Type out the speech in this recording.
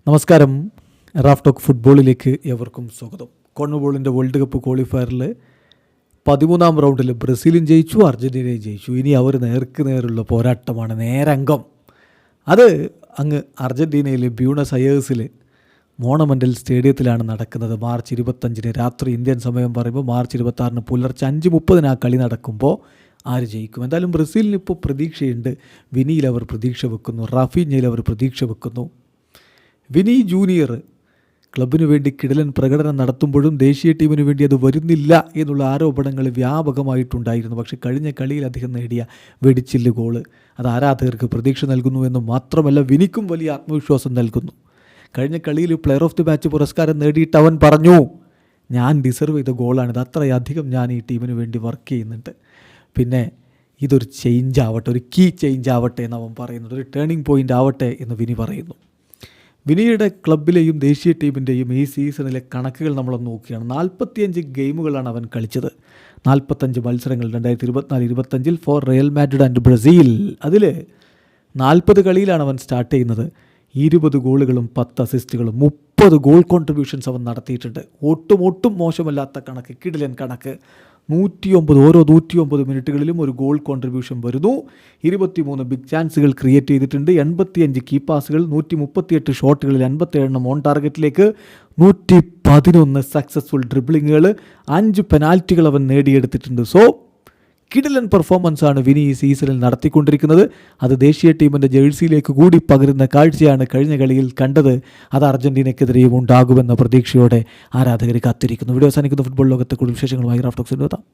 നമസ്കാരം. Raf talk ഫുട്ബോളിലേക്ക് എവർക്കും സ്വാഗതം. കോൺമബോളിൻ്റെ വേൾഡ് കപ്പ് ക്വാളിഫയറിൽ 13-ാം റൗണ്ടിൽ ബ്രസീലും ജയിച്ചു, അർജൻറ്റീനയും ജയിച്ചു. ഇനി അവർ നേർക്കുള്ള പോരാട്ടമാണ്, നേരംഗം. അത് അങ്ങ് അർജൻറ്റീനയിലെ ബ്യൂണസ് അയേഴ്സിൽ മോണമെൻ്റൽ സ്റ്റേഡിയത്തിലാണ് നടക്കുന്നത്. മാർച്ച് 25 രാത്രി ഇന്ത്യൻ സമയം പറയുമ്പോൾ മാർച്ച് 26 പുലർച്ചെ 5:30 ആ കളി നടക്കുമ്പോൾ ആര് ജയിക്കും? എന്തായാലും ബ്രസീലിന് ഇപ്പോൾ പ്രതീക്ഷയുണ്ട്. വിനിയിൽ അവർ പ്രതീക്ഷ വെക്കുന്നു, റാഫീഞ്ഞയിൽ അവർ പ്രതീക്ഷ വെക്കുന്നു. വിനി ജൂനിയർ ക്ലബിനു വേണ്ടി കിടിലൻ പ്രകടനം നടത്തുമ്പോഴും ദേശീയ ടീമിന് വേണ്ടി അത് വരുന്നില്ല എന്നുള്ള ആരോപണങ്ങൾ വ്യാപകമായിട്ടുണ്ടായിരുന്നു. പക്ഷേ കഴിഞ്ഞ കളിയിൽ അദ്ദേഹം നേടിയ വെടിച്ചില്ല് ഗോള് അത് ആരാധകർക്ക് പ്രതീക്ഷ നൽകുന്നു എന്ന് മാത്രമല്ല, വിനിക്കും വലിയ ആത്മവിശ്വാസം നൽകുന്നു. കഴിഞ്ഞ കളിയിൽ പ്ലെയർ ഓഫ് ദി മാച്ച് പുരസ്കാരം നേടിയിട്ട് അവൻ പറഞ്ഞു, ഞാൻ ഡിസർവ് ചെയ്ത ഗോളാണിത്, അത്രയധികം ഞാൻ ഈ ടീമിന് വേണ്ടി വർക്ക് ചെയ്യുന്നുണ്ട്. പിന്നെ ഇതൊരു ചേഞ്ച് ആവട്ടെ, ഒരു കീ ചേഞ്ച് ആവട്ടെ എന്ന് അവൻ പറയുന്നുണ്ട്, ഒരു ടേണിംഗ് പോയിൻ്റ് ആവട്ടെ എന്ന് വിനി പറയുന്നു. വിനിയുടെ ക്ലബിലെയും ദേശീയ ടീമിൻ്റെയും ഈ സീസണിലെ കണക്കുകൾ നമ്മളൊന്ന് നോക്കുകയാണ്. 45 ഗെയിമുകളാണ് അവൻ കളിച്ചത്, 45 മത്സരങ്ങൾ 2024-25 for Real Madrid and Brazil. അതിൽ 40 കളിയിലാണ് അവൻ സ്റ്റാർട്ട് ചെയ്യുന്നത്. 20 ഗോളുകളും 10 അസിസ്റ്റുകളും 30 ഗോൾ കോൺട്രിബ്യൂഷൻസ് അവൻ നടത്തിയിട്ടുണ്ട്. ഒട്ടും മോശമല്ലാത്ത കണക്ക്, കിടിലൻ കണക്ക്. 109 ഓരോ 109 മിനിറ്റുകളിലും ഒരു ഗോൾ കോൺട്രിബ്യൂഷൻ വരുന്നു. 23 ബിഗ് ചാൻസുകൾ ക്രിയേറ്റ് ചെയ്തിട്ടുണ്ട്. 85 കീ പാസുകൾ, 138 ഷോട്ടുകളിൽ 57 ഓൺ ടാർഗറ്റിലേക്ക്, 111 സക്സസ്ഫുൾ ഡ്രിബ്ലിങ്ങുകൾ, 5 പെനാൽറ്റികൾ അവൻ നേടിയെടുത്തിട്ടുണ്ട്. സോ കിടിലൻ പെർഫോമൻസാണ് വിനി ഈ സീസണിൽ നടത്തിക്കൊണ്ടിരിക്കുന്നത്. അത് ദേശീയ ടീമിൻ്റെ ജേഴ്സിയിലേക്ക് കൂടി പകരുന്ന കാഴ്ചയാണ് കഴിഞ്ഞ കളിയിൽ കണ്ടത്. അത് അർജൻറ്റീനയ്ക്കെതിരെയും ഉണ്ടാകുമെന്ന പ്രതീക്ഷയോടെ ആരാധകർ കാത്തിരിക്കുന്നു. വീഡിയോ അവസാനിക്കുന്ന ഫുട്ബോൾ ലോകത്തെ കൂടുതൽ വിശേഷങ്ങളുമായി റാഫ് ടോക്സിൽ എത്താം.